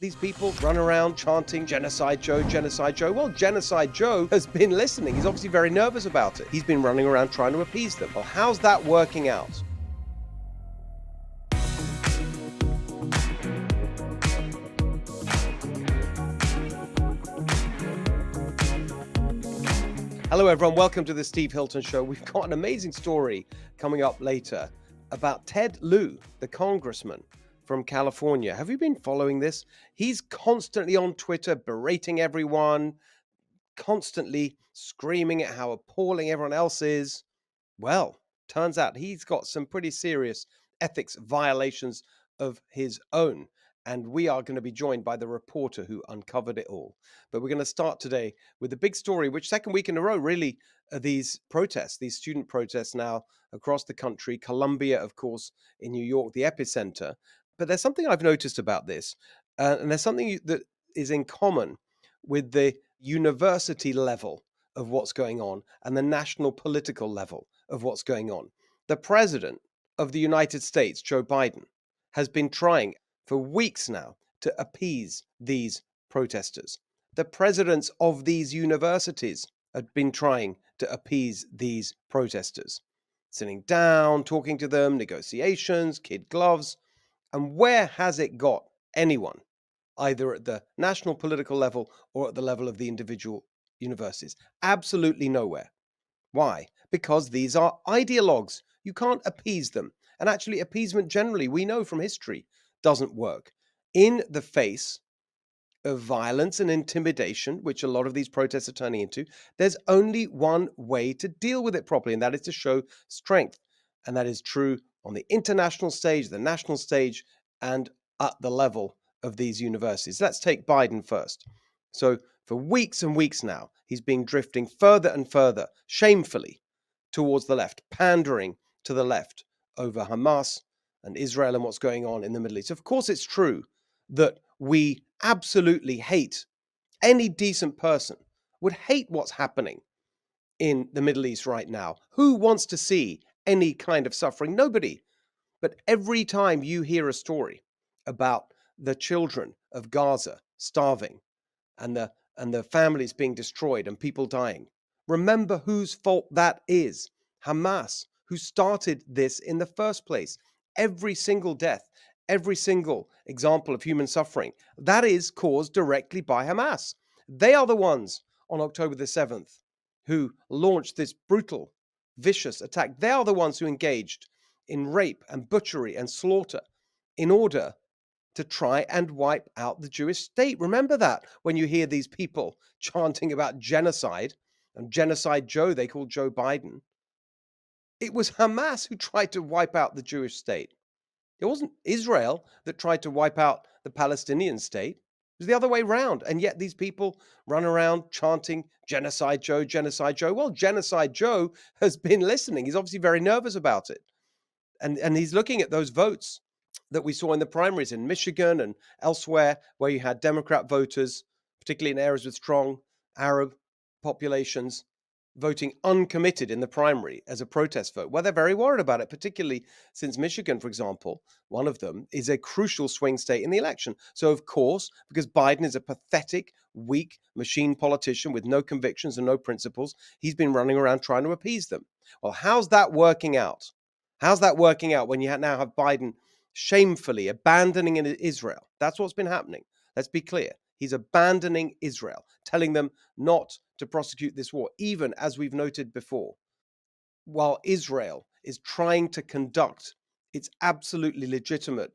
These people run around chanting Genocide Joe, Genocide Joe. Well, Genocide Joe has been listening. He's obviously very nervous about it. He's been running around trying to appease them. Well, how's that working out? Hello, everyone. Welcome to the Steve Hilton Show. We've got an amazing story coming up later about Ted Lieu, the congressman from California. Have you been following this? He's constantly on Twitter berating everyone, constantly screaming at how appalling everyone else is. Well, turns out he's got some pretty serious ethics violations of his own. And we are going to be joined by the reporter who uncovered it all. But we're going to start today with the big story, which second week in a row, really, these protests, these student protests now across the country. Columbia, of course, in New York, the epicenter. But there's something I've noticed about this, and there's something that is in common with the university level of what's going on and the national political level of what's going on. The president of the United States, Joe Biden, has been trying for weeks now to appease these protesters. The presidents of these universities have been trying to appease these protesters, sitting down, talking to them, negotiations, kid gloves. And where has it got anyone, either at the national political level or at the level of the individual universities? Absolutely nowhere. Why? Because these are ideologues. You can't appease them. And actually, appeasement generally, we know from history, doesn't work. In the face of violence and intimidation, which a lot of these protests are turning into, there's only one way to deal with it properly, and that is to show strength. And that is true on the international stage, the national stage, and at the level of these universities. Let's take Biden first. So for weeks and weeks now, he's been drifting further and further, shamefully, towards the left, pandering to the left over Hamas and Israel and what's going on in the Middle East. Of course, it's true that we absolutely hate, any decent person would hate what's happening in the Middle East right now. Who wants to see any kind of suffering? Nobody. But every time you hear a story about the children of Gaza starving and the families being destroyed and people dying, remember whose fault that is. Hamas, who started this in the first place. Every single death, every single example of human suffering, that is caused directly by Hamas. They are the ones on October the 7th who launched this brutal, vicious attack. They are the ones who engaged in rape and butchery and slaughter in order to try and wipe out the Jewish state. Remember that when you hear these people chanting about genocide, and Genocide Joe, they call Joe Biden. It was Hamas who tried to wipe out the Jewish state. It wasn't Israel that tried to wipe out the Palestinian state. It was the other way around. And yet these people run around chanting Genocide Joe, Genocide Joe. Well, Genocide Joe has been listening. He's obviously very nervous about it. And he's looking at those votes that we saw in the primaries in Michigan and elsewhere, where you had Democrat voters, particularly in areas with strong Arab populations, voting uncommitted in the primary as a protest vote. Well, they're very worried about it, particularly since Michigan, for example, one of them, is a crucial swing state in the election. So, of course, because Biden is a pathetic, weak machine politician with no convictions and no principles, he's been running around trying to appease them. Well, how's that working out? How's that working out when you now have Biden shamefully abandoning Israel? That's what's been happening. Let's be clear. He's abandoning Israel, telling them not to prosecute this war, even as we've noted before, while Israel is trying to conduct its absolutely legitimate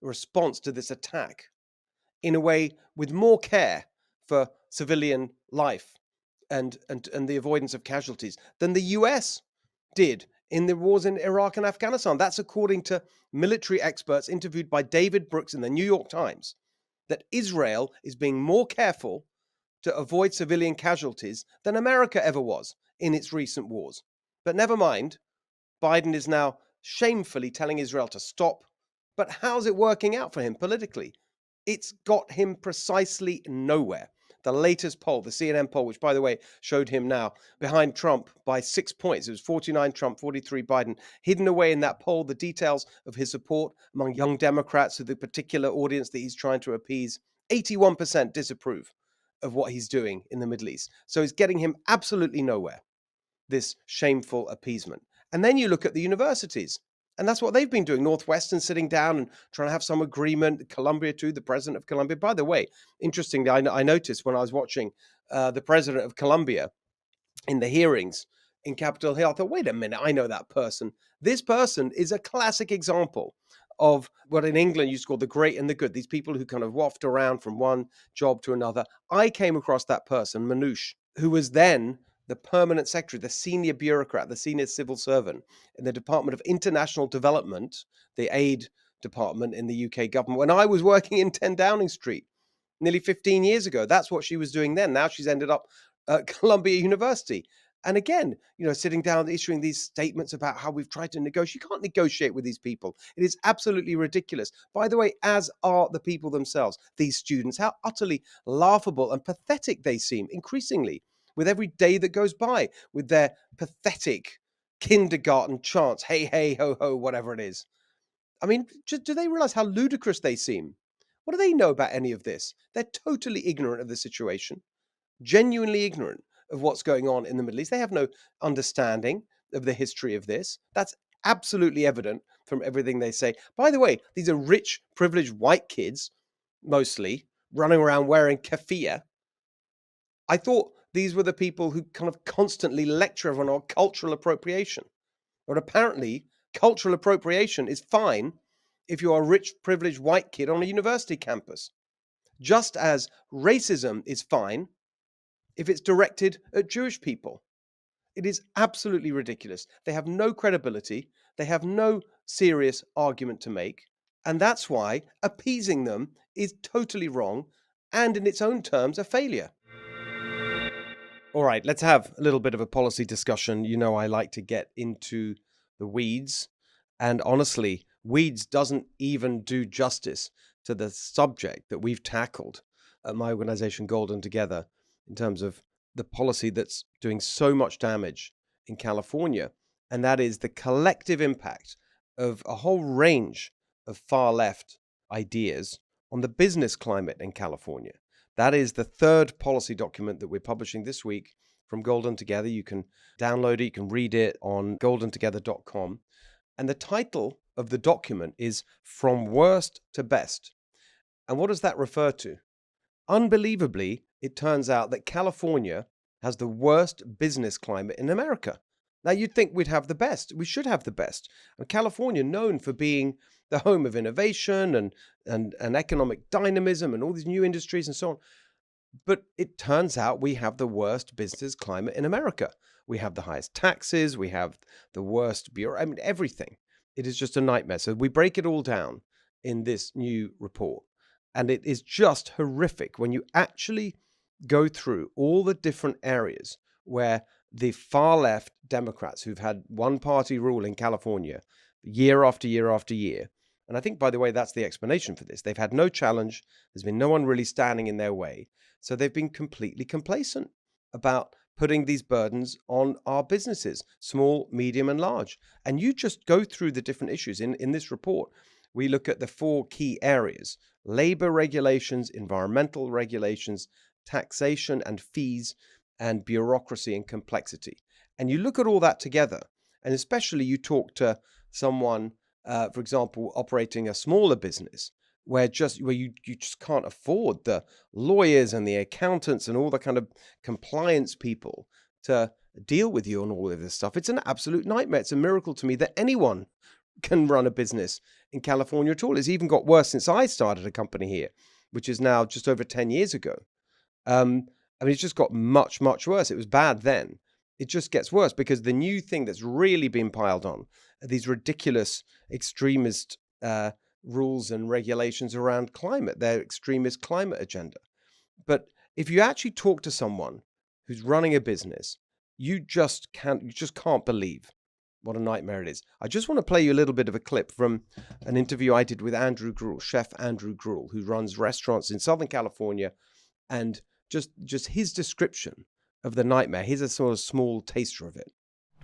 response to this attack in a way with more care for civilian life and the avoidance of casualties than the US did in the wars in Iraq and Afghanistan. That's according to military experts interviewed by David Brooks in the New York Times, that Israel is being more careful to avoid civilian casualties than America ever was in its recent wars. But never mind, Biden is now shamefully telling Israel to stop. But how's it working out for him politically? It's got him precisely nowhere. The latest poll, the CNN poll, which, by the way, showed him now behind Trump by 6 points. It was 49 Trump, 43 Biden. Hidden away in that poll, the details of his support among young Democrats, of the particular audience that he's trying to appease 81% disapprove of what he's doing in the Middle East. So it's getting him absolutely nowhere, this shameful appeasement. And then you look at the universities, and that's what they've been doing. Northwestern sitting down and trying to have some agreement. Columbia too, the president of Columbia. By the way, interestingly, I noticed when I was watching the president of Columbia in the hearings in Capitol Hill, I thought, wait a minute, I know that person. This person is a classic example of what in England used to call the great and the good, these people who kind of waft around from one job to another. I came across that person, Manouche, who was then the permanent secretary, the senior bureaucrat, the senior civil servant in the Department of International Development, the aid department in the UK government, when I was working in 10 Downing Street nearly 15 years ago. That's what she was doing then. Now she's ended up at Columbia University. And again, sitting down, issuing these statements about how we've tried to negotiate. You can't negotiate with these people. It is absolutely ridiculous. By the way, as are the people themselves, these students, how utterly laughable and pathetic they seem increasingly with every day that goes by, with their pathetic kindergarten chants, hey, hey, ho, ho, whatever it is. I mean, do they realize how ludicrous they seem? What do they know about any of this? They're totally ignorant of the situation, genuinely ignorant of what's going on in the Middle East. They have no understanding of the history of this. That's absolutely evident from everything they say. By the way, these are rich, privileged white kids, mostly, running around wearing keffiyeh. I thought these were the people who kind of constantly lecture everyone on cultural appropriation. But apparently, cultural appropriation is fine if you're a rich, privileged white kid on a university campus. Just as racism is fine if it's directed at Jewish people. It is absolutely ridiculous. They have no credibility. They have no serious argument to make. And that's why appeasing them is totally wrong and in its own terms a failure. All right, let's have a little bit of a policy discussion. I like to get into the weeds. And honestly, weeds doesn't even do justice to the subject that we've tackled at my organization, Golden Together, in terms of the policy that's doing so much damage in California. And that is the collective impact of a whole range of far left ideas on the business climate in California. That is the third policy document that we're publishing this week from Golden Together. You can download it, you can read it on goldentogether.com. And the title of the document is From Worst to Best. And what does that refer to? Unbelievably, it turns out that California has the worst business climate in America. Now, you'd think we'd have the best. We should have the best. And California, known for being the home of innovation and economic dynamism and all these new industries and so on. But it turns out we have the worst business climate in America. We have the highest taxes. We have the worst bureau. I mean, everything. It is just a nightmare. So we break it all down in this new report. And it is just horrific when you actually go through all the different areas where the far left Democrats who've had one party rule in California year after year after year. And I think, by the way, that's the explanation for this. They've had no challenge. There's been no one really standing in their way. So they've been completely complacent about putting these burdens on our businesses, small, medium, and large. And you just go through the different issues. In this report, we look at the four key areas: labor regulations, environmental regulations, taxation and fees, and bureaucracy and complexity. And you look at all that together, and especially you talk to someone, for example, operating a smaller business, where you just can't afford the lawyers and the accountants and all the kind of compliance people to deal with you on all of this stuff. It's an absolute nightmare. It's a miracle to me that anyone can run a business in California at all. It's even got worse since I started a company here, which is now just over 10 years ago. I mean, it's just got much, much worse. It was bad then. It just gets worse because the new thing that's really been piled on are these ridiculous extremist rules and regulations around climate, their extremist climate agenda. But if you actually talk to someone who's running a business, you just can't believe what a nightmare it is. I just want to play you a little bit of a clip from an interview I did with Andrew Gruel, Chef Andrew Gruel, who runs restaurants in Southern California, and just his description of the nightmare. Here's a sort of small taster of it.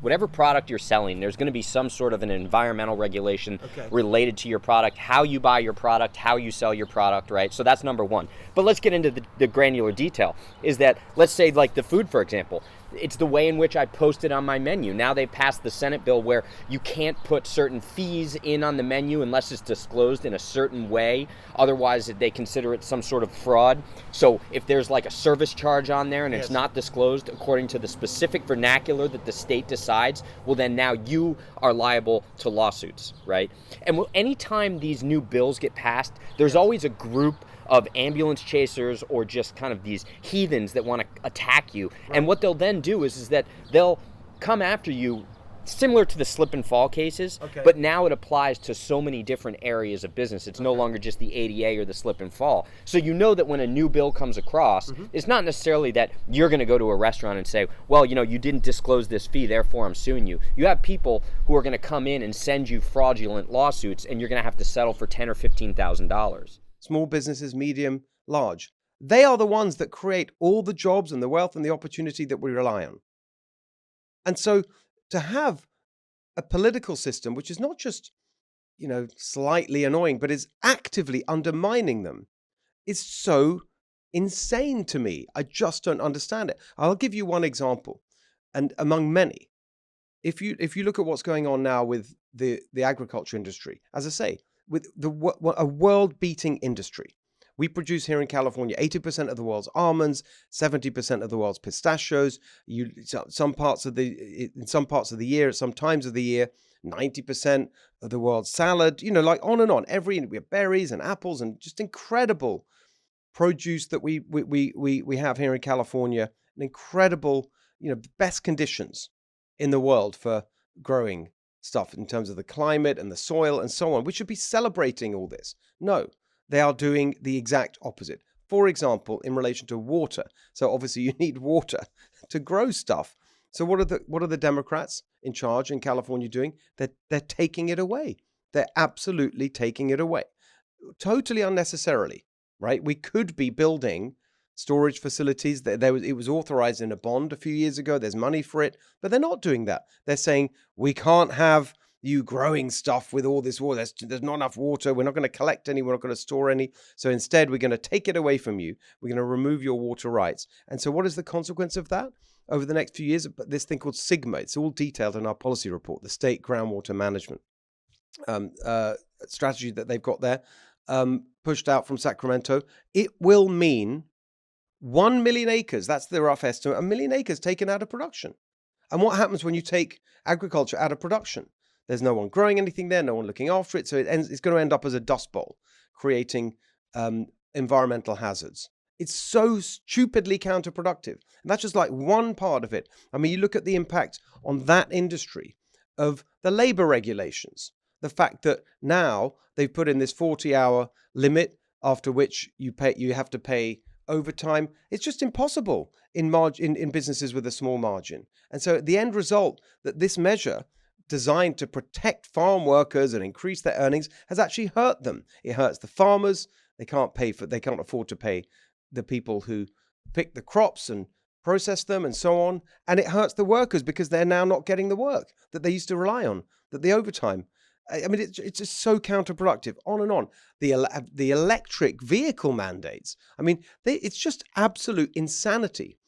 whatever product you're selling, there's going to be some sort of an environmental regulation related to your product, how you buy your product, how you sell your product, right? So that's number one. But let's get into the granular detail, is that, let's say like the food, for example, it's the way in which I post it on my menu. Now they passed the Senate bill where you can't put certain fees in on the menu unless it's disclosed in a certain way. Otherwise, they consider it some sort of fraud. So if there's like a service charge on there and it's not disclosed according to the specific vernacular that the state decides, well, then now you are liable to lawsuits, right? And anytime these new bills get passed, there's always a group of ambulance chasers or just kind of these heathens that want to attack you. Right. And what they'll then do is that they'll come after you, similar to the slip and fall cases, but now it applies to so many different areas of business. It's no longer just the ADA or the slip and fall. So you know that when a new bill comes across, it's not necessarily that you're going to go to a restaurant and say, well, you know, you didn't disclose this fee, therefore I'm suing you. You have people who are going to come in and send you fraudulent lawsuits, and you're going to have to settle for $10,000 or $15,000. Small businesses, medium, large. They are the ones that create all the jobs and the wealth and the opportunity that we rely on. And so to have a political system which is not just, you know, slightly annoying, but is actively undermining them is so insane to me. I just don't understand it. I'll give you one example, and among many. If you look at what's going on now with the agriculture industry, as I say, with a world-beating industry. We produce here in California 80% of the world's almonds, 70% of the world's pistachios. In some parts of the year, at some times of the year, 90% of the world's salad. You know, like on and on. We have berries and apples and just incredible produce that we have here in California. An incredible, you know, best conditions in the world for growing stuff in terms of the climate and the soil and so on. We should be celebrating all this. No, they are doing the exact opposite. For example, in relation to water. So obviously you need water to grow stuff. So what are the Democrats in charge in California doing? They're taking it away. They're absolutely taking it away. Totally unnecessarily, right? We could be building storage facilities. It was authorized in a bond a few years ago. There's money for it, but they're not doing that. They're saying, we can't have you growing stuff with all this water. There's not enough water. We're not going to collect any. We're not going to store any. So instead, we're going to take it away from you. We're going to remove your water rights. And so what is the consequence of that? Over the next few years, this thing called SGMA, it's all detailed in our policy report, the state groundwater management strategy that they've got there, pushed out from Sacramento. It will mean 1 million acres, that's the rough estimate, 1 million acres taken out of production. And what happens when you take agriculture out of production? There's no one growing anything there, no one looking after it, so it's going to end up as a dust bowl, creating environmental hazards. It's so stupidly counterproductive. And that's just like one part of it. I mean, you look at the impact on that industry of the labor regulations, the fact that now they've put in this 40-hour limit after which you have to pay overtime. It's just impossible in businesses with a small margin. And so the end result that this measure designed to protect farm workers and increase their earnings has actually hurt them. It hurts the farmers. They can't afford to pay the people who pick the crops and process them and so on. And it hurts the workers because they're now not getting the work that they used to rely on, that the overtime. I mean, it's just so counterproductive, on and on. The electric vehicle mandates, I mean, it's just absolute insanity.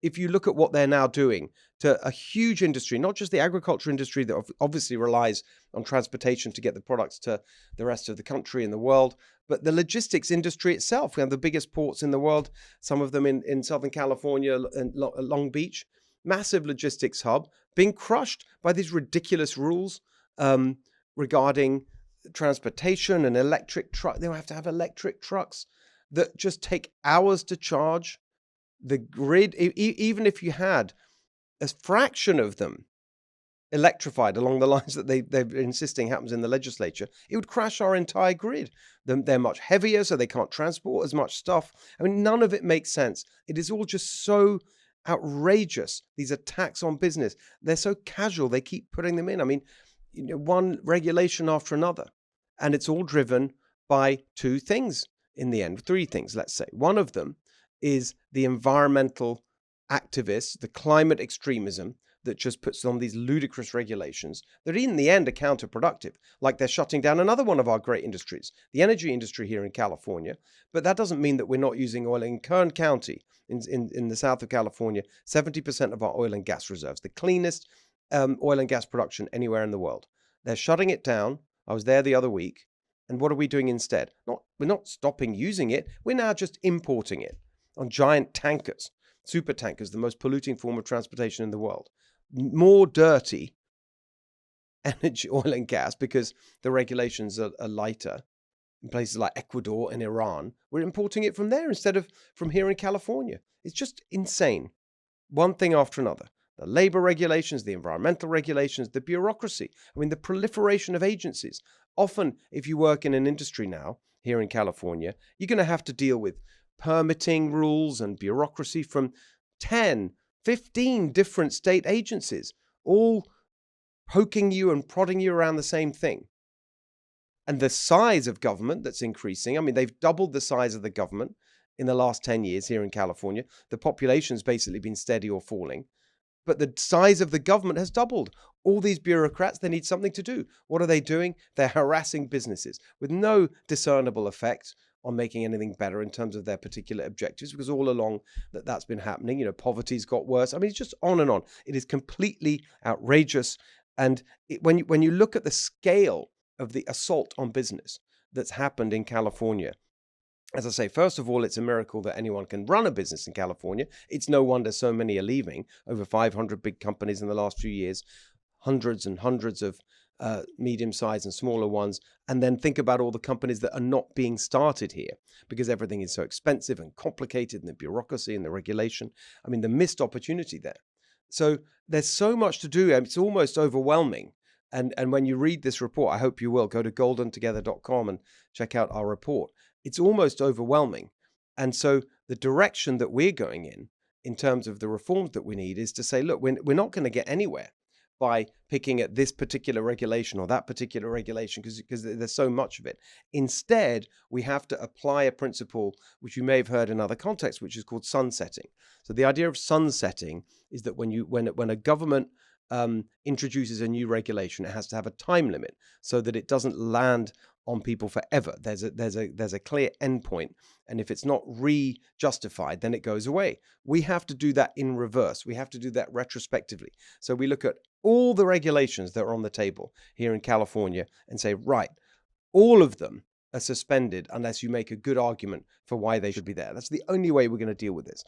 If you look at what they're now doing to a huge industry, not just the agriculture industry that obviously relies on transportation to get the products to the rest of the country and the world, but the logistics industry itself. We have the biggest ports in the world, some of them in Southern California and Long Beach, massive logistics hub, being crushed by these ridiculous rules regarding transportation and electric truck. They have to have electric trucks that just take hours to charge. The grid, even if you had a fraction of them electrified along the lines that they're insisting happens in the legislature, it would crash our entire grid. They're much heavier, so they can't transport as much stuff. I mean, none of it makes sense. It is all just so outrageous, these attacks on business. They're so casual, they keep putting them in. I mean, you know, one regulation after another. And it's all driven by two things in the end, three things, let's say. One of them is the environmental activists, the climate extremism that just puts on these ludicrous regulations that in the end are counterproductive, like they're shutting down another one of our great industries, the energy industry here in California. But that doesn't mean that we're not using oil. In Kern County, in the south of California, 70% of our oil and gas reserves, the cleanest oil and gas production anywhere in the world. They're shutting it down. I was there the other week. And what are we doing instead? We're not stopping using it. We're now just importing it on giant tankers, super tankers, the most polluting form of transportation in the world. More dirty energy, oil and gas, because the regulations are lighter in places like Ecuador and Iran. We're importing it from there instead of from here in California. It's just insane. One thing after another. The labor regulations, the environmental regulations, the bureaucracy. I mean, the proliferation of agencies. Often, if you work in an industry now here in California, you're going to have to deal with permitting rules and bureaucracy from 10, 15 different state agencies, all poking you and prodding you around the same thing. And the size of government that's increasing. I mean, they've doubled the size of the government in the last 10 years here in California. The population's basically been steady or falling. But the size of the government has doubled. All these bureaucrats, they need something to do. What are they doing? They're harassing businesses with no discernible effect on making anything better in terms of their particular objectives, because all along that's been happening. You know, poverty's got worse. I mean, it's just on and on. It is completely outrageous. And when you look at the scale of the assault on business that's happened in California, as I say, first of all, it's a miracle that anyone can run a business in California. It's no wonder so many are leaving. Over 500 big companies in the last few years, hundreds and hundreds of medium-sized and smaller ones. And then think about all the companies that are not being started here because everything is so expensive and complicated, and the bureaucracy and the regulation. I mean, the missed opportunity there. So there's so much to do. It's almost overwhelming. And when you read this report, I hope you will, go to goldentogether.com and check out our report. It's almost overwhelming. And so the direction that we're going in terms of the reforms that we need, is to say, look, we're not going to get anywhere by picking at this particular regulation or that particular regulation because there's so much of it. Instead, we have to apply a principle which you may have heard in other contexts, which is called sunsetting. So the idea of sunsetting is that when a government introduces a new regulation, it has to have a time limit so that it doesn't land on people forever. There's a clear endpoint, and if it's not re-justified, then it goes away. We have to do that in reverse. We have to do that retrospectively. So we look at all the regulations that are on the table here in California and say, right, all of them are suspended unless you make a good argument for why they should be there. That's the only way we're going to deal with this,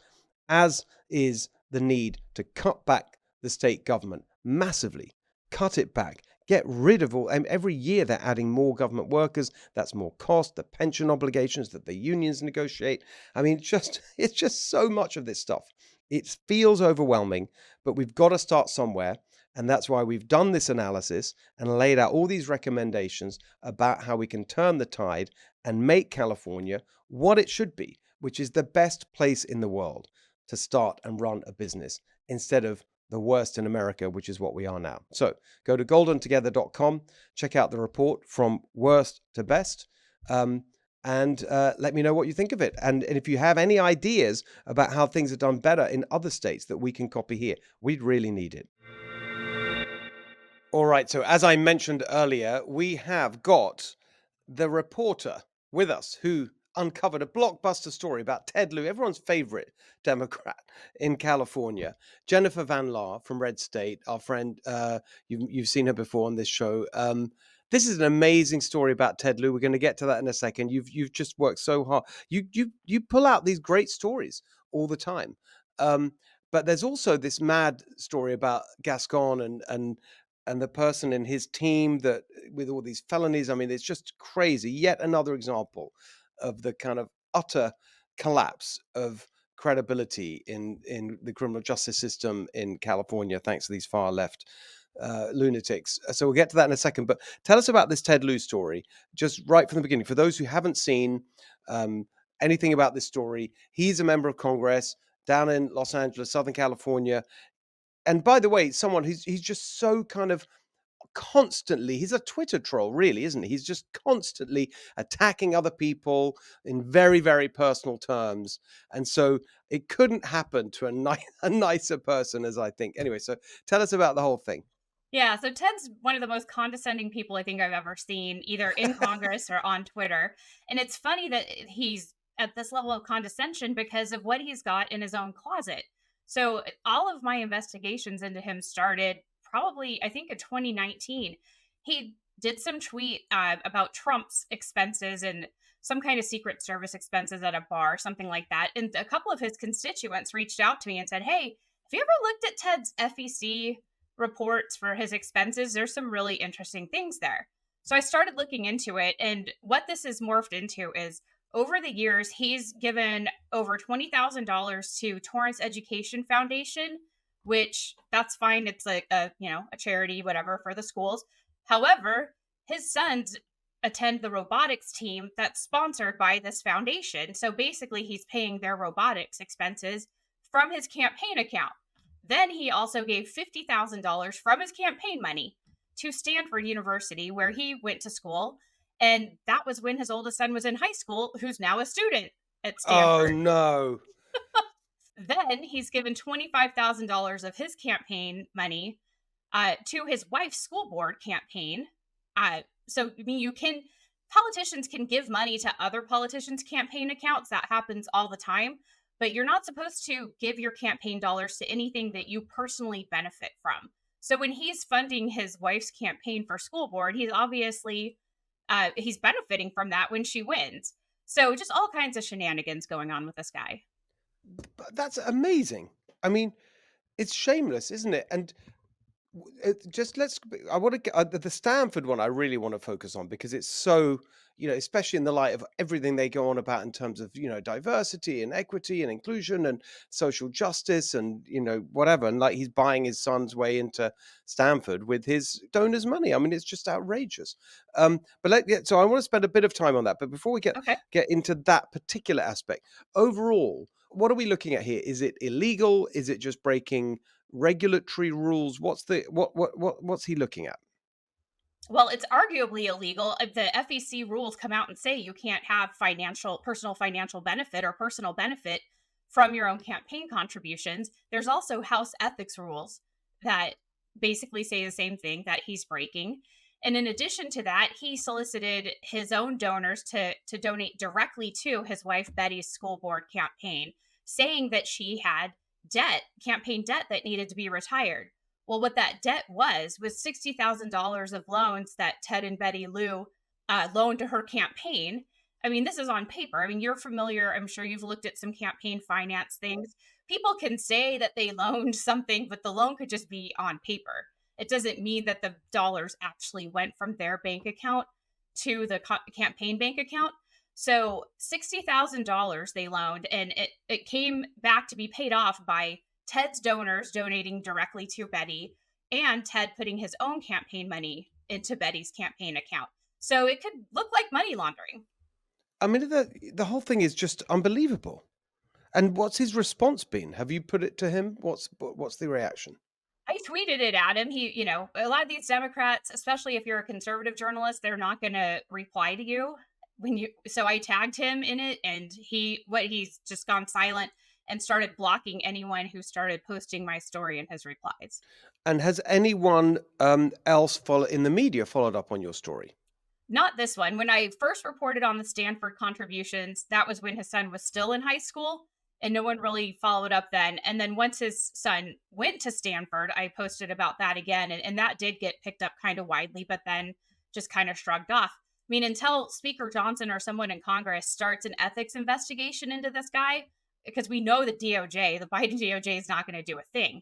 as is the need to cut back the state government massively, cut it back, get rid of all. Every year they're adding more government workers. That's more cost, the pension obligations that the unions negotiate. I mean, it's just so much of this stuff. It feels overwhelming, but we've got to start somewhere. And that's why we've done this analysis and laid out all these recommendations about how we can turn the tide and make California what it should be, which is the best place in the world to start and run a business, instead of the worst in America, which is what we are now. So go to goldentogether.com, check out the report from worst to best, and let me know what you think of it. And if you have any ideas about how things are done better in other states that we can copy here, we'd really need it. All right, so as I mentioned earlier, we have got the reporter with us who uncovered a blockbuster story about Ted Lieu, everyone's favorite Democrat in California. Jennifer Van Laar from Red State, our friend. You've seen her before on this show. This is an amazing story about Ted Lieu. We're going to get to that in a second. You've just worked so hard. You pull out these great stories all the time. But there's also this mad story about Gascon and the person in his team that with all these felonies. I mean, it's just crazy. Yet another example of the kind of utter collapse of credibility in the criminal justice system in California, thanks to these far left lunatics. So we'll get to that in a second. But tell us about this Ted Lieu story, just right from the beginning. For those who haven't seen anything about this story, he's a member of Congress down in Los Angeles, Southern California. And by the way, someone he's just so kind of constantly, he's a Twitter troll, really, isn't he? He's just constantly attacking other people in very, very personal terms. And so it couldn't happen to a nicer person, as I think. Anyway, so tell us about the whole thing. Yeah, so Ted's one of the most condescending people I think I've ever seen, either in Congress or on Twitter. And it's funny that he's at this level of condescension because of what he's got in his own closet. So all of my investigations into him started probably, I think, in 2019. He did some tweet about Trump's expenses and some kind of Secret Service expenses at a bar, something like that. And a couple of his constituents reached out to me and said, "Hey, have you ever looked at Ted's FEC reports for his expenses? There's some really interesting things there." So I started looking into it. And what this has morphed into is over the years, he's given over $20,000 to Torrance Education Foundation, which that's fine. It's like a charity, whatever, for the schools. However, his sons attend the robotics team that's sponsored by this foundation. So basically, he's paying their robotics expenses from his campaign account. Then he also gave $50,000 from his campaign money to Stanford University, where he went to school. And that was when his oldest son was in high school, who's now a student at Oh, Stanford. no. Then he's given $25,000 of his campaign money to his wife's school board campaign. So, I mean, politicians can give money to other politicians' campaign accounts. That happens all the time. But you're not supposed to give your campaign dollars to anything that you personally benefit from. So when he's funding his wife's campaign for school board, he's obviously he's benefiting from that when she wins. So just all kinds of shenanigans going on with this guy. But that's amazing. I mean, it's shameless, isn't it? And just let's I want to get the Stanford one. I really want to focus on because it's so, especially in the light of everything they go on about in terms of, diversity and equity and inclusion and social justice and, whatever. And like he's buying his son's way into Stanford with his donors' money. I mean, it's just outrageous. So I want to spend a bit of time on that. But before we Okay. get into that particular aspect, overall, what are we looking at here? Is it illegal? Is it just breaking regulatory rules? What's he looking at? Well, it's arguably illegal. The FEC rules come out and say you can't have personal financial benefit or personal benefit from your own campaign contributions. There's also House ethics rules that basically say the same thing that he's breaking. And in addition to that, he solicited his own donors to donate directly to his wife Betty's school board campaign, saying that she had campaign debt that needed to be retired. Well, what that debt was $60,000 of loans that Ted and Betty Lieu loaned to her campaign. I mean, this is on paper. I mean, you're familiar. I'm sure you've looked at some campaign finance things. People can say that they loaned something, but the loan could just be on paper. It doesn't mean that the dollars actually went from their bank account to the campaign bank account. So $60,000 they loaned, and it came back to be paid off by Ted's donors donating directly to Betty and Ted putting his own campaign money into Betty's campaign account. So it could look like money laundering. I mean, the whole thing is just unbelievable. And what's his response been? Have you put it to him? What's the reaction? I tweeted it at him. A lot of these Democrats, especially if you're a conservative journalist, they're not going to reply to you so I tagged him in it, and he's just gone silent and started blocking anyone who started posting my story in his replies. And has anyone else in the media followed up on your story? Not this one. When I first reported on the Stanford contributions, that was when his son was still in high school, and no one really followed up then. And then once his son went to Stanford, I posted about that again, and that did get picked up kind of widely, but then just kind of shrugged off. I mean, until Speaker Johnson or someone in Congress starts an ethics investigation into this guy, because we know the Biden DOJ is not going to do a thing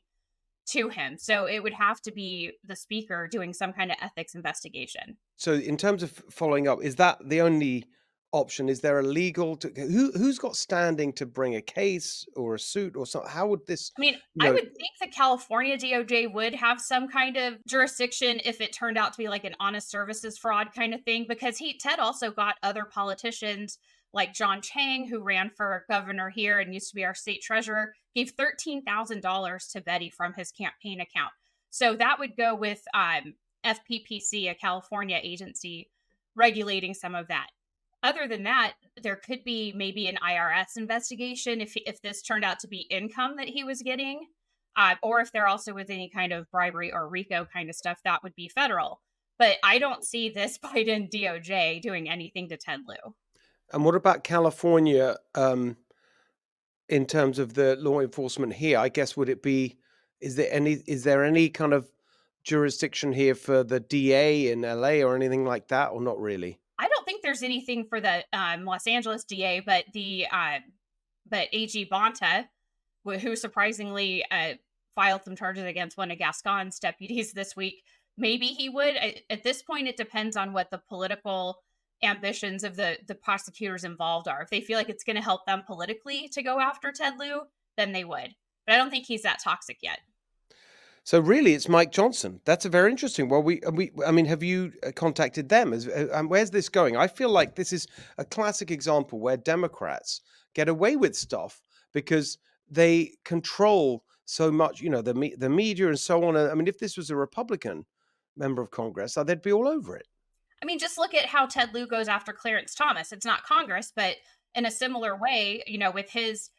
to him. So it would have to be the speaker doing some kind of ethics investigation. So in terms of following up, is that the only option? Is there a legal who's got standing to bring a case or a suit or something? How would this, I mean, I would think the California DOJ would have some kind of jurisdiction if it turned out to be like an honest services fraud kind of thing, because Ted also got other politicians like John Chang, who ran for governor here and used to be our state treasurer, gave $13,000 to Betty from his campaign account. So that would go with FPPC, a California agency, regulating some of that. Other than that, there could be maybe an IRS investigation if this turned out to be income that he was getting, or if there also was any kind of bribery or RICO kind of stuff, that would be federal. But I don't see this Biden DOJ doing anything to Ted Lieu. And what about California, in terms of the law enforcement here? I guess would it be, is there any kind of jurisdiction here for the DA in LA or anything like that, or not really? I don't think there's anything for the Los Angeles DA, but but AG Bonta, who surprisingly filed some charges against one of Gascon's deputies this week. Maybe he would. At this point, it depends on what the political ambitions of the prosecutors involved are. If they feel like it's going to help them politically to go after Ted Lieu, then they would. But I don't think he's that toxic yet. So really, it's Mike Johnson. That's a very interesting. Well, I mean, have you contacted them? Where's this going? I feel like this is a classic example where Democrats get away with stuff because they control so much, the media and so on. I mean, if this was a Republican member of Congress, they'd be all over it. I mean, just look at how Ted Lieu goes after Clarence Thomas. It's not Congress, but in a similar way, with his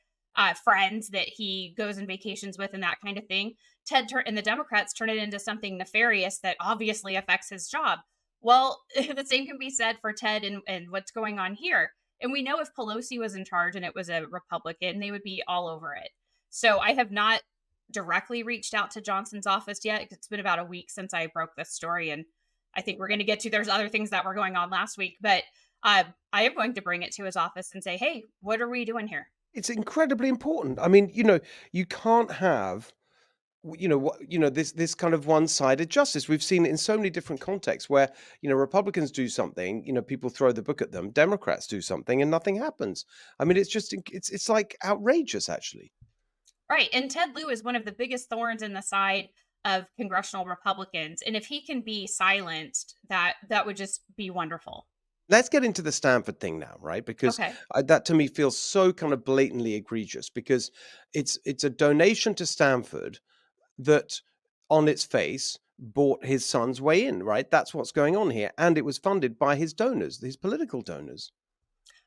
friends that he goes on vacations with and that kind of thing, and the Democrats turn it into something nefarious that obviously affects his job. Well, the same can be said for Ted and what's going on here. And we know if Pelosi was in charge and it was a Republican, they would be all over it. So I have not directly reached out to Johnson's office yet. It's been about a week since I broke this story, and I think we're going to get to, there's other things that were going on last week, but I am going to bring it to his office and say, hey, what are we doing here? It's incredibly important. I mean, you can't have, this kind of one-sided justice. We've seen it in so many different contexts where, Republicans do something, people throw the book at them, Democrats do something and nothing happens. I mean, it's like outrageous, actually. Right. And Ted Lieu is one of the biggest thorns in the side of congressional Republicans. And if he can be silenced, that would just be wonderful. Let's get into the Stanford thing now, right? Because Okay. that to me feels so kind of blatantly egregious, because it's a donation to Stanford that on its face bought his son's way in, right? That's what's going on here. And it was funded by his donors, his political donors.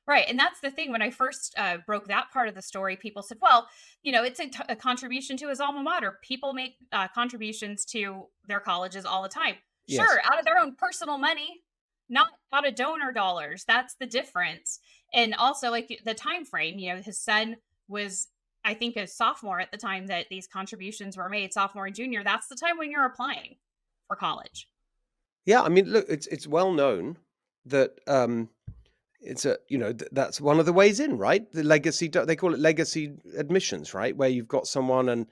Right. And that's the thing. When I first broke that part of the story, people said, well, it's a contribution to his alma mater. People make contributions to their colleges all the time. Yes. Sure, out of their own personal money, not out of donor dollars. That's the difference. And also, like, the time frame, his son was, I think, a sophomore at the time that these contributions were made, sophomore and junior. That's the time when you're applying for college. Yeah, I mean, look, it's well known that it's that's one of the ways in, right? The legacy, they call it legacy admissions, right? Where you've got someone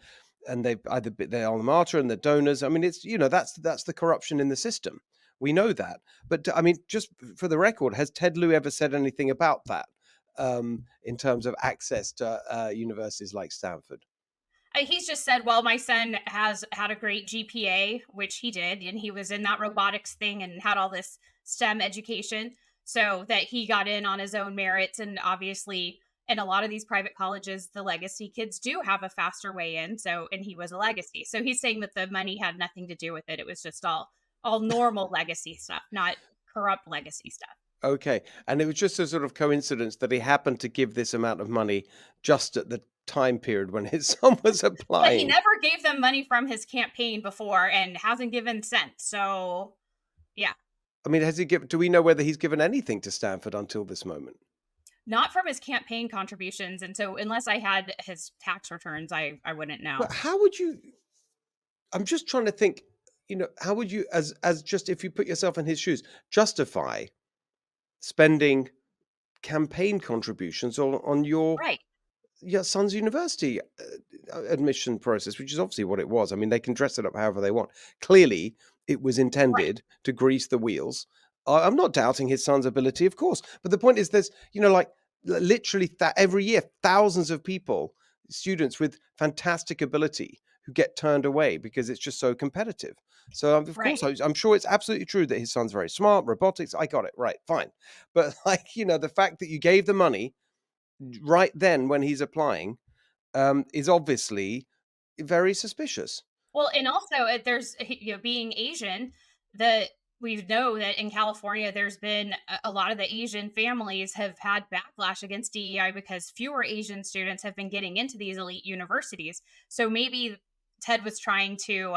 and they've either their alma mater and the donors. I mean, it's that's the corruption in the system. We know that. But I mean, just for the record, has Ted Lieu ever said anything about that in terms of access to universities like Stanford? He's just said, well, my son has had a great GPA, which he did, and he was in that robotics thing and had all this STEM education, so that he got in on his own merits. And obviously, in a lot of these private colleges, the legacy kids do have a faster way in. So, and he was a legacy. So he's saying that the money had nothing to do with it. It was just all normal legacy stuff, not corrupt legacy stuff. Okay. And it was just a sort of coincidence that he happened to give this amount of money just at the time period when his son was But he applying. never gave them money from his campaign before and hasn't given since. So, yeah. I mean, do we know whether he's given anything to Stanford until this moment? Not from his campaign contributions. And so, unless I had his tax returns, I wouldn't know. But how would you, I'm just trying to think, how would you, as just if you put yourself in his shoes, justify spending campaign contributions on your Right. son's university admission process, which is obviously what it was. I mean, they can dress it up however they want. Clearly, it was intended to grease the wheels. I'm not doubting his son's ability, of course, but the point is, there's like literally every year thousands of people, students with fantastic ability, who get turned away because it's just so competitive. So of Right. course, I'm sure it's absolutely true that his son's very smart, robotics. I got it right, fine. But like, the fact that you gave the money right then when he's applying is obviously very suspicious. Well, and also there's, being Asian, the we know that in California, there's been a lot of the Asian families have had backlash against DEI because fewer Asian students have been getting into these elite universities. So maybe Ted was trying to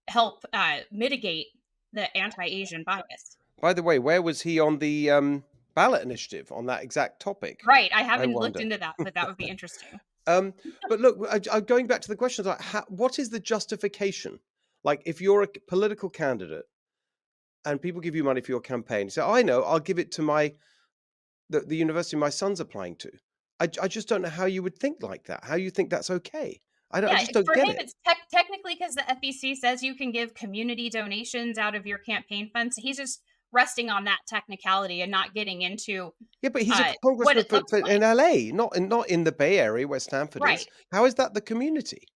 help mitigate the anti-Asian bias. By the way, where was he on the ballot initiative on that exact topic? Right. I I haven't looked wonder. into that, but that would be interesting. Um, but look, going back to the questions, like, what is the justification? Like, if you're a political candidate and people give you money for your campaign, you say, "I know, I'll give it to the university my son's applying to." I just don't know how you would think like that. How you think that's okay? I Yeah, just don't for get him, it. it's technically because the FEC says you can give community donations out of your campaign funds. He's just resting on that technicality and not getting into Yeah, but he's a what congressman it looks for in like. LA, not in the Bay Area where Stanford is. Right. How is that the community?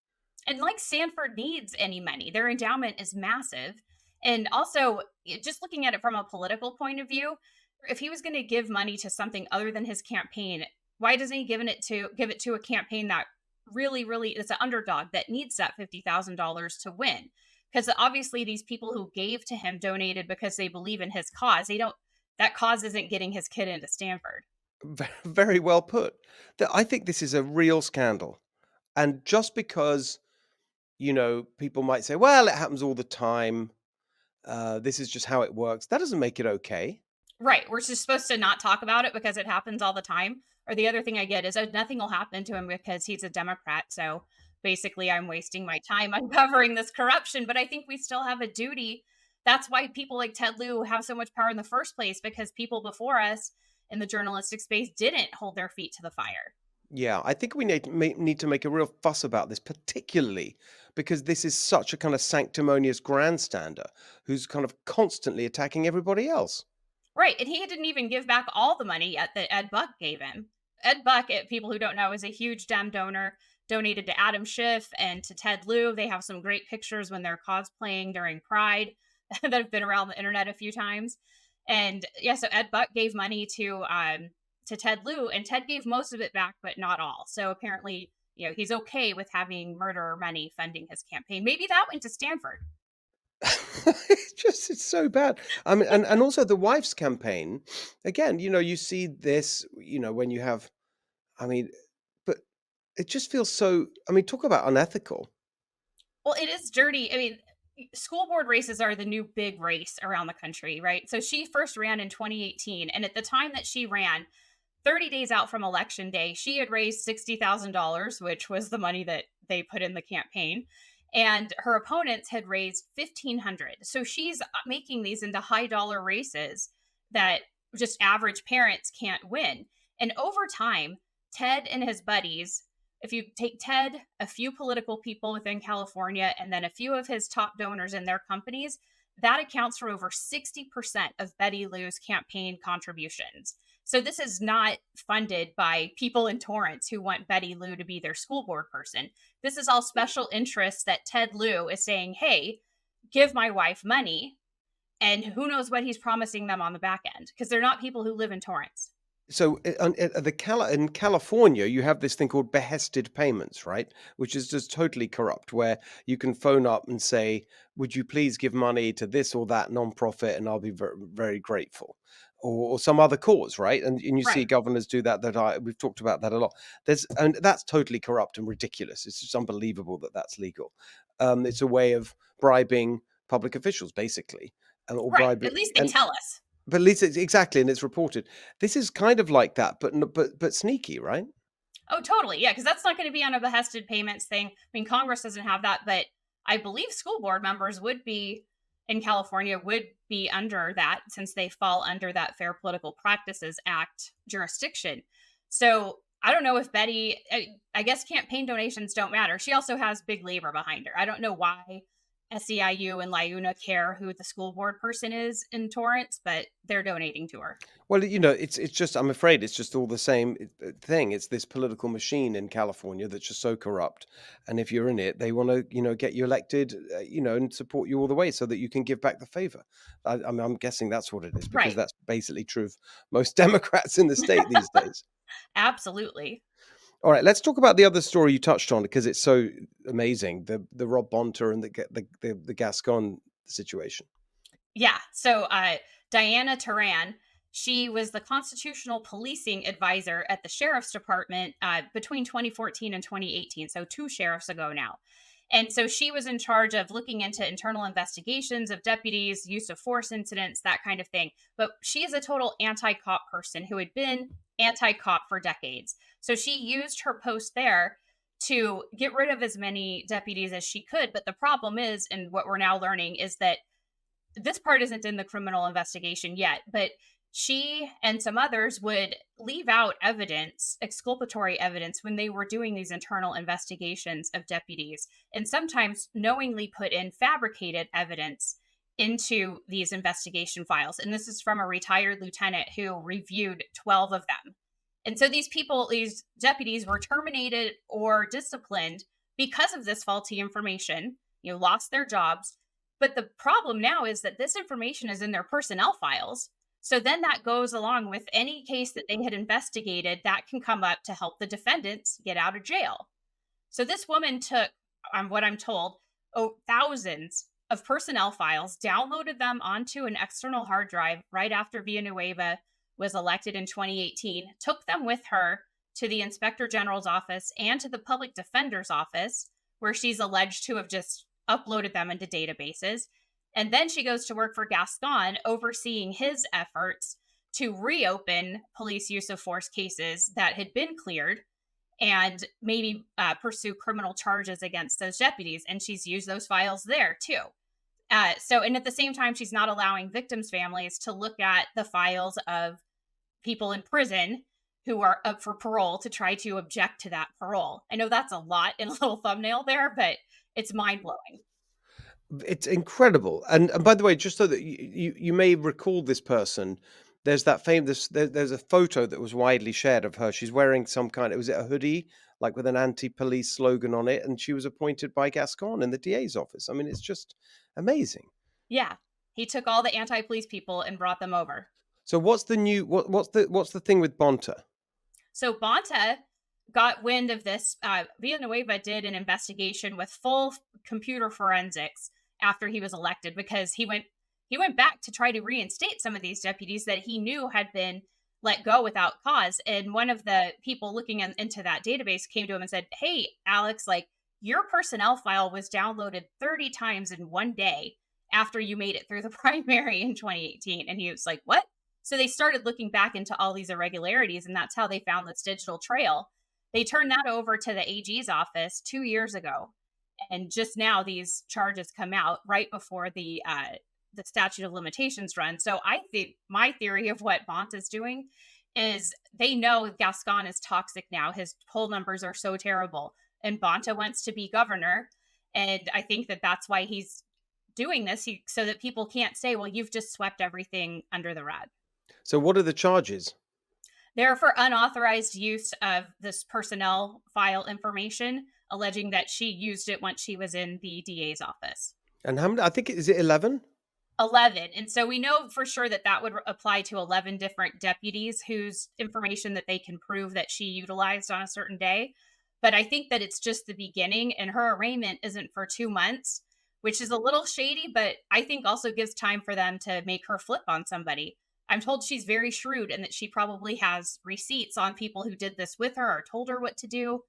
And like Stanford needs any money, their endowment is massive. And also, just looking at it from a political point of view, if he was going to give money to something other than his campaign, why doesn't he give it to a campaign that really is an underdog that needs that $50,000 to win? Because obviously, these people who gave to him donated because they believe in his cause. They don't. That cause isn't getting his kid into Stanford. Very well put. I think this is a real scandal. And just because, people might say, well, it happens all the time. This is just how it works. That doesn't make it okay. Right. We're just supposed to not talk about it because it happens all the time. Or the other thing I get is nothing will happen to him because he's a Democrat. So basically, I'm wasting my time uncovering this corruption. But I think we still have a duty. That's why people like Ted Lieu have so much power in the first place, because people before us in the journalistic space didn't hold their feet to the fire. Yeah, I think we need to make a real fuss about this, particularly because this is such a kind of sanctimonious grandstander who's kind of constantly attacking everybody else. Right, and he didn't even give back all the money yet that Ed Buck gave him. Ed Buck, people who don't know, is a huge Dem donor, donated to Adam Schiff and to Ted Lieu. They have some great pictures when they're cosplaying during Pride that have been around the internet a few times. And yeah, so Ed Buck gave money to Ted Lieu, and Ted gave most of it back, but not all. So apparently, he's okay with having murderer money funding his campaign. Maybe that went to Stanford. It's so bad. I mean, and also the wife's campaign, again, you see this, when you have, I mean, but it just feels so, I mean, talk about unethical. Well, it is dirty. I mean, school board races are the new big race around the country, right? So she first ran in 2018. And at the time that she ran, 30 days out from election day, she had raised $60,000, which was the money that they put in the campaign. And her opponents had raised 1,500. So she's making these into high dollar races that just average parents can't win. And over time, Ted and his buddies, if you take Ted, a few political people within California, and then a few of his top donors in their companies, that accounts for over 60% of Betty Liu's campaign contributions. So this is not funded by people in Torrance who want Betty Liu to be their school board person. This is all special interests that Ted Lieu is saying, hey, give my wife money. And who knows what he's promising them on the back end, because they're not people who live in Torrance. So in California, you have this thing called behested payments, right? Which is just totally corrupt, where you can phone up and say, "Would you please give money to this or that nonprofit, and I'll be very, very grateful," or some other cause, right? And you see Right. governors do that. We've talked about that a lot. And that's totally corrupt and ridiculous. It's just unbelievable that that's legal. It's a way of bribing public officials, basically, or Right. bribe At least they and tell us. but at least it's exactly, and it's reported. This is kind of like that, but sneaky, right? Oh, totally. Yeah, because that's not going to be on a behested payments thing. I mean, Congress doesn't have that, but I believe school board members would be in California would be under that, since they fall under that Fair Political Practices Act jurisdiction. So I don't know if Betty, I guess campaign donations don't matter. She also has big labor behind her. I don't know why SEIU and Liuna care who the school board person is in Torrance, but they're donating to her. Well, it's just, I'm afraid it's just all the same thing. It's this political machine in California that's just so corrupt. And if you're in it, they want to, get you elected, and support you all the way so that you can give back the favor. I mean, I'm guessing that's what it is, because Right. that's basically true of most Democrats in the state these days. Absolutely. All right, let's talk about the other story you touched on, because it's so amazing, the Rob Bonter and the Gascon situation. Yeah. So Diana Teran, she was the constitutional policing advisor at the sheriff's department between 2014 and 2018. So 2 sheriffs ago now. And so she was in charge of looking into internal investigations of deputies, use of force incidents, that kind of thing. But she is a total anti cop person who had been anti cop for decades. So she used her post there to get rid of as many deputies as she could. But the problem is, and what we're now learning, is that this part isn't in the criminal investigation yet, but she and some others would leave out evidence, exculpatory evidence, when they were doing these internal investigations of deputies, and sometimes knowingly put in fabricated evidence into these investigation files. And this is from a retired lieutenant who reviewed 12 of them. And so these people, these deputies, were terminated or disciplined because of this faulty information, lost their jobs. But the problem now is that this information is in their personnel files. So then that goes along with any case that they had investigated that can come up to help the defendants get out of jail. So this woman took, what I'm told, thousands of personnel files, downloaded them onto an external hard drive right after Villanueva was elected in 2018, took them with her to the Inspector General's office and to the Public Defender's office, where she's alleged to have just uploaded them into databases. And then she goes to work for Gascon, overseeing his efforts to reopen police use of force cases that had been cleared and maybe pursue criminal charges against those deputies. And she's used those files there too. And at the same time, she's not allowing victims' families to look at the files of people in prison who are up for parole to try to object to that parole. I know that's a lot in a little thumbnail there, but it's mind-blowing. It's incredible. And by the way, just so that you may recall this person, there's that famous there's a photo that was widely shared of her. She's wearing some kind, was it a hoodie, like with an anti-police slogan on it, and she was appointed by Gascon in the DA's office. I mean, it's just amazing. Yeah. He took all the anti-police people and brought them over. So what's the new what's the thing with Bonta? So Bonta got wind of this. Villanueva did an investigation with full computer forensics after he was elected, because he went back to try to reinstate some of these deputies that he knew had been let go without cause. And one of the people looking into that database came to him and said, "Hey, Alex, like, your personnel file was downloaded 30 times in one day after you made it through the primary in 2018. And he was like, "What?" So they started looking back into all these irregularities, and that's how they found this digital trail. They turned that over to the AG's office 2 years ago. And just now these charges come out right before the statute of limitations run. So I think my theory of what Bont is doing is they know Gascon is toxic now. His poll numbers are so terrible, and Bonta wants to be governor. And I think that that's why he's doing this, so that people can't say, well, you've just swept everything under the rug. So what are the charges? They're for unauthorized use of this personnel file information, alleging that she used it once she was in the DA's office. And how many? I think is it 11? 11. And so we know for sure that that would apply to 11 different deputies whose information that they can prove that she utilized on a certain day. But I think that it's just the beginning, and her arraignment isn't for 2 months, which is a little shady, but I think also gives time for them to make her flip on somebody. I'm told she's very shrewd and that she probably has receipts on people who did this with her or told her what to do.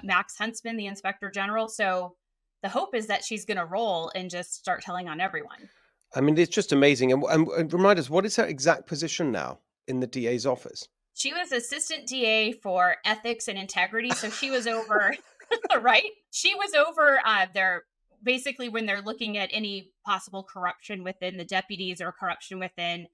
Max Huntsman, the Inspector General. So the hope is that she's going to roll and just start telling on everyone. I mean, it's just amazing. And remind us, what is her exact position now in the DA's office? She was assistant DA for ethics and integrity. So she was over, right? She was over basically when they're looking at any possible corruption within the deputies or corruption within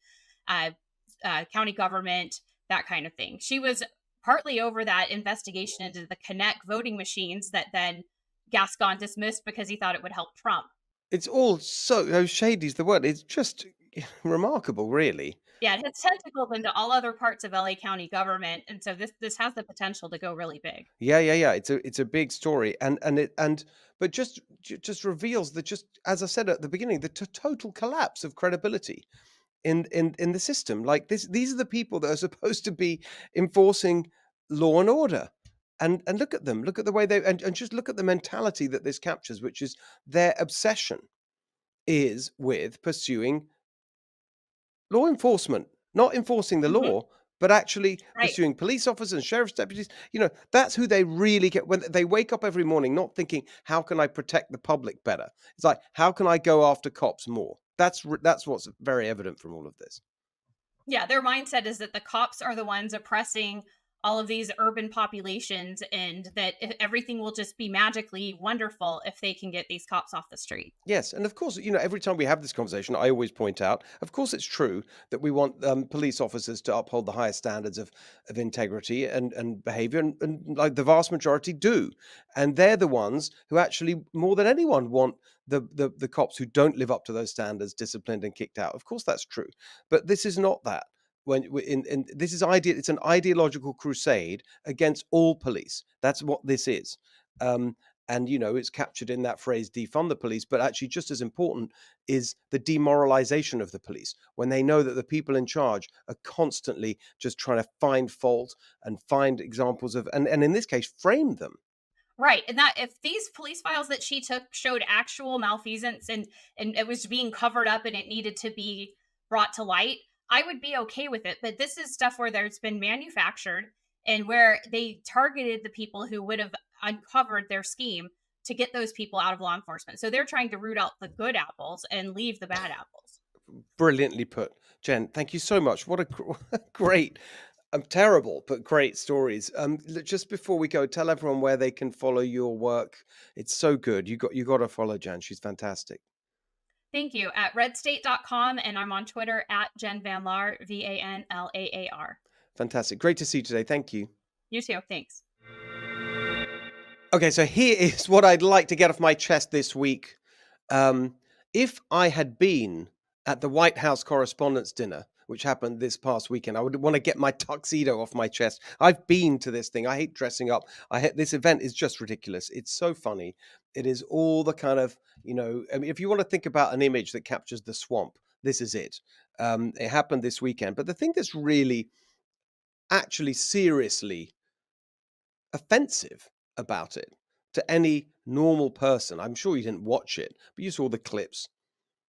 county government, that kind of thing. She was partly over that investigation into the Connect voting machines that then Gascon dismissed because he thought it would help Trump. It's all so shady is the word. It's just remarkable, really. Yeah, it has tentacles into all other parts of LA County government, and so this has the potential to go really big. Yeah. It's a big story, but just reveals that, just as I said at the beginning, the total collapse of credibility in the system. Like these are the people that are supposed to be enforcing law and order, and look at them. Look at the way they and just look at the mentality that this captures, which is their obsession is with pursuing law enforcement, not enforcing the Hmm. law, but actually Right. pursuing police officers and sheriff's deputies. That's who they really get when they wake up every morning, not thinking, how can I protect the public better? It's like, how can I go after cops more? That's what's very evident from all of this. Yeah, their mindset is that the cops are the ones oppressing all of these urban populations, and that everything will just be magically wonderful if they can get these cops off the street. Yes, and of course, every time we have this conversation, I always point out, of course, it's true that we want police officers to uphold the highest standards of integrity and behavior, and like the vast majority do, and they're the ones who actually, more than anyone, want the cops who don't live up to those standards disciplined and kicked out. Of course, that's true, but this is not that. In this is it's an ideological crusade against all police. That's what this is. Um, and it's captured in that phrase defund the police, but actually just as important is the demoralization of the police when they know that the people in charge are constantly just trying to find fault and find examples of, and in this case, frame them. Right. And that if these police files that she took showed actual malfeasance, and it was being covered up and it needed to be brought to light, I would be okay with it. But this is stuff where there's been manufactured, and where they targeted the people who would have uncovered their scheme to get those people out of law enforcement. So they're trying to root out the good apples and leave the bad apples. Brilliantly put, Jen. Thank you so much. What a great, terrible but great stories. Just before we go, tell everyone where they can follow your work. It's so good. You got to follow Jen. She's fantastic. Thank you. At redstate.com, and I'm on Twitter at Jen Van Laar, VANLAAR. Fantastic. Great to see you today. Thank you. You too. Thanks. Okay, so here is what I'd like to get off my chest this week. If I had been at the White House Correspondents' Dinner, which happened this past weekend, I would want to get my tuxedo off my chest. I've been to this thing. I hate dressing up. This event is just ridiculous. It's so funny. It is all the kind of, I mean, if you want to think about an image that captures the swamp, this is it. It happened this weekend. But the thing that's really, actually, seriously offensive about it to any normal person, I'm sure you didn't watch it, but you saw the clips.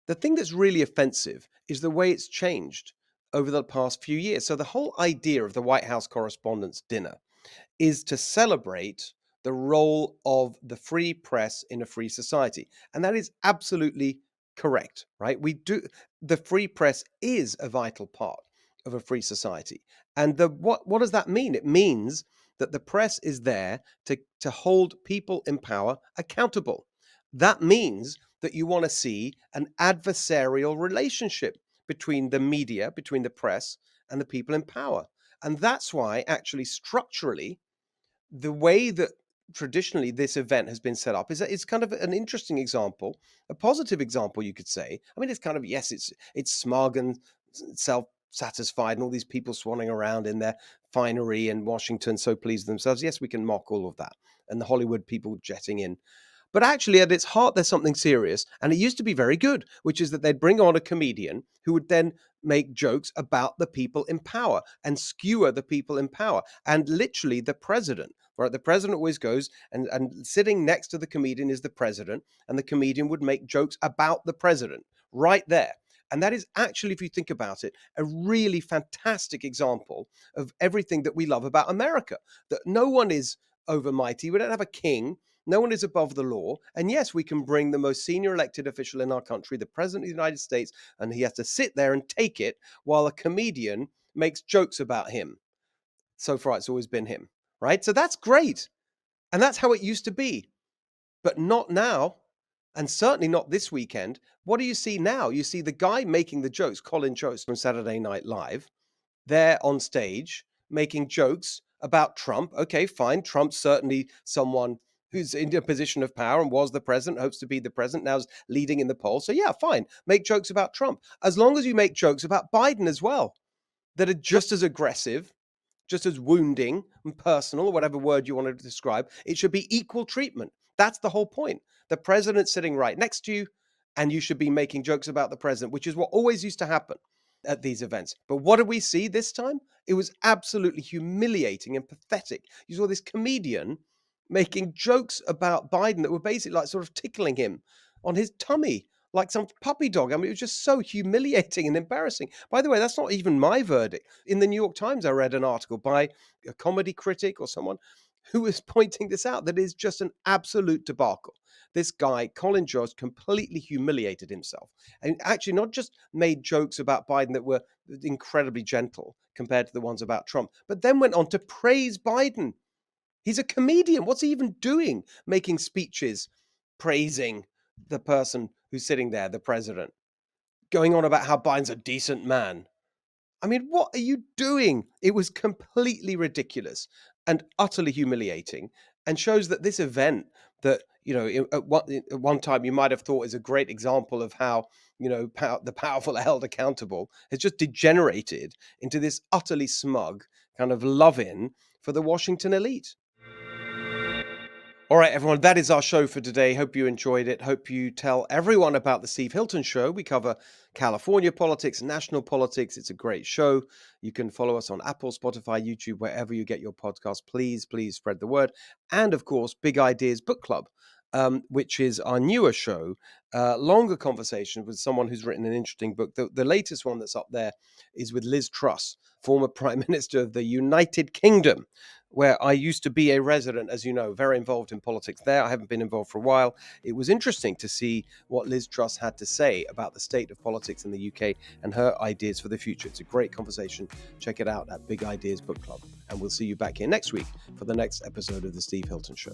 The thing that's really offensive is the way it's changed over the past few years. So the whole idea of the White House Correspondents' Dinner is to celebrate the role of the free press in a free society. And that is absolutely correct, right? The free press is a vital part of a free society. And what does that mean? It means that the press is there to hold people in power accountable. That means that you want to see an adversarial relationship between the media, between the press, and the people in power. And that's why, actually, structurally, the way that traditionally this event has been set up is that it's kind of an interesting example, a positive example, you could say. I mean, it's kind of, yes, it's smug and self-satisfied, and all these people swanning around in their finery in Washington, so pleased with themselves. Yes, we can mock all of that, and the Hollywood people jetting in. But actually, at its heart, there's something serious. And it used to be very good, which is that they'd bring on a comedian who would then make jokes about the people in power and skewer the people in power. And literally, the president, right? The president always goes, and sitting next to the comedian is the president, and the comedian would make jokes about the president right there. And that is actually, if you think about it, a really fantastic example of everything that we love about America, that no one is overmighty. We don't have a king. No one is above the law. And yes, we can bring the most senior elected official in our country, the President of the United States, and he has to sit there and take it while a comedian makes jokes about him. So far, it's always been him, right? So that's great. And that's how it used to be. But not now. And certainly not this weekend. What do you see now? You see the guy making the jokes, Colin Jost from Saturday Night Live, there on stage making jokes about Trump. Okay, fine. Trump's certainly someone who's in a position of power and was the president, hopes to be the president, now is leading in the polls. So yeah, fine. Make jokes about Trump. As long as you make jokes about Biden as well, that are just as aggressive, just as wounding and personal, or whatever word you want to describe, it should be equal treatment. That's the whole point. The president's sitting right next to you, and you should be making jokes about the president, which is what always used to happen at these events. But what did we see this time? It was absolutely humiliating and pathetic. You saw this comedian making jokes about Biden that were basically like sort of tickling him on his tummy. like some puppy dog. I mean, it was just so humiliating and embarrassing. By the way, that's not even my verdict. In the New York Times, I read an article by a comedy critic or someone who was pointing this out, that is just an absolute debacle. This guy, Colin Jost, completely humiliated himself and actually not just made jokes about Biden that were incredibly gentle compared to the ones about Trump, but then went on to praise Biden. He's a comedian. What's he even doing? Making speeches praising the person who's sitting there, the president, going on about how Biden's a decent man. I mean, what are you doing? It was completely ridiculous and utterly humiliating, and shows that this event that, at one time you might have thought is a great example of how, the powerful are held accountable, has just degenerated into this utterly smug kind of love-in for the Washington elite. All right, everyone, that is our show for today. Hope you enjoyed it. Hope you tell everyone about the Steve Hilton Show. We cover California politics, national politics. It's a great show. You can follow us on Apple, Spotify, YouTube, wherever you get your podcast. Please spread the word. And of course, Big Ideas Book Club, which is our newer show, longer conversation with someone who's written an interesting book. The latest one that's up there is with Liz Truss, former Prime Minister of the United Kingdom, where I used to be a resident, as you know, very involved in politics there. I haven't been involved for a while. It was interesting to see what Liz Truss had to say about the state of politics in the UK and her ideas for the future. It's a great conversation. Check it out at Big Ideas Book Club. And we'll see you back here next week for the next episode of The Steve Hilton Show.